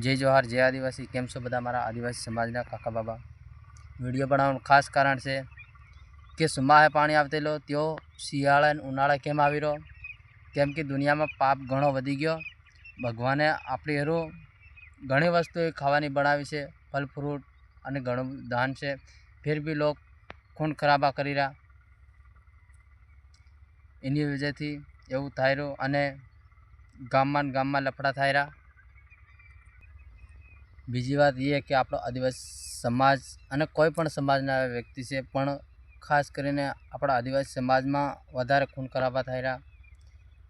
जय जोहार जय आदिवासी। केम छो बधा मारा आदिवासी समाजना काका बाबा। विडियो बनावવાનું खास कारण છે કે સુમાહે પાણી આવતેલો त्यो શિયાળા અને ઉનાળા કેમ આવી રહ્યો, કેમ કે દુનિયામાં પાપ ઘણો વધી ગયો। ભગવાને આપણી હેરું ઘણી વસ્તુ ખાવાની બનાવી છે, ફલ ફ્રૂટ અને ઘણું દાન છે, फिर भी लोग खून खराबा કરી રહ્યા। એની વજહથી એવું થાય રહ્યું અને ગામમાં લફડા થાય રહ્યા। બીજી વાત એ કે આપણો આદિવાસી સમાજ અને કોઈ પણ સમાજના વ્યક્તિ છે, પણ ખાસ કરીને આપણા આદિવાસી સમાજમાં વધારે ખૂન ખરાબા થઈ રહ્યા।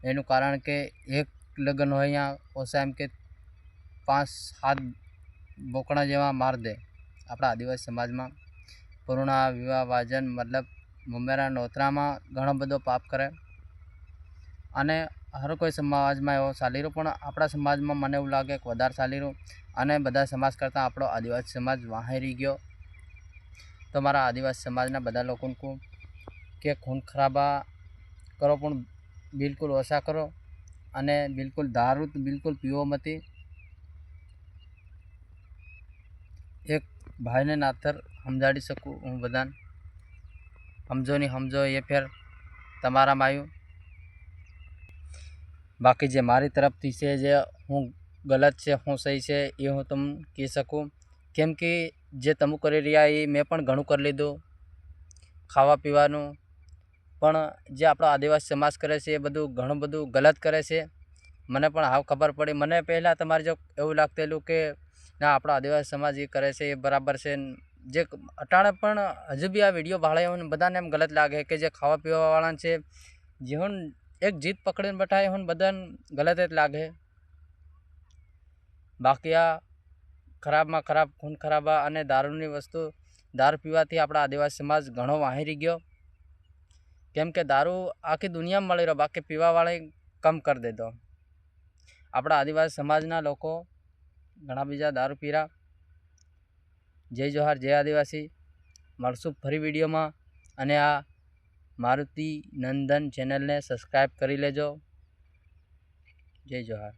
એનું કારણ કે એક લગ્ન હોય અહીંયા ઓછા એમ કે 5-7 બોકડા જેવા માર દે આપણા આદિવાસી સમાજમાં। પૂર્ણા વિવાહ વાજન મતલબ મમેરા નોતરામાં ઘણો બધો પાપ કરે અને हर कोई समाज में एवं चाली रू, पण अपना समाज में मने एवं लगे कि वधारे चाली रू अने बधा समाज करता आपणो आदिवासी समाज वाहे रही गयो। तो मारा आदिवासी समाजना बधा लोगों को के खून खराबा करो पण बिल्कुल ओछा करो अने बिल्कुल दारू तो बिल्कुल पीवो मती। एक भाई ने नातर समझाड़ी सकूँ हूँ बधाने, समझो नहीं समझो ये फिर तमारा मायू। बाकी जे मारी तरफथी से जे हूँ गलत है हूँ सही है ये हूँ तम कही सकूँ, केम कि जे तमु करी रह्या ए मैं पण घणुं कर लीधुं खावा पीवानुं, पण जे आपणो आदिवासी समाज करे छे ए बधुं घणुं बधुं गलत करे छे। मने पण हाव खबर पड़ी। मने पहला तमारे जो एवुं लागतेलुं के ना आपणो आदिवासी समाज ए करे छे ए बराबर छे, जे अटाणे पण हजू बी आ विडियो भाळे बधाने एम गलत लागे के जे खावा पीवावाळा छे जे हुन एक जीत पकड़ीने बैठा हुन बधाने गलत ज लागे। बाकी आ खराब में खराब खून खराबा अने दारूनी वस्तु दारू पीवाथी आपणा आदिवासी समाज घणो वाहेरी गयो, केम के दारू आखी दुनिया में मळी रह्यो, बाकी पीवावाळे कम कर दीधो। आपणा आदिवासी समाजना लोको घणा बीजा दारू पीरा। जय जोहार जय आदिवासी। मळशुं फरी विडियो में अने आ मारुति नंदन चेनल ने सब्सक्राइब करी लेजो। जय जोहार।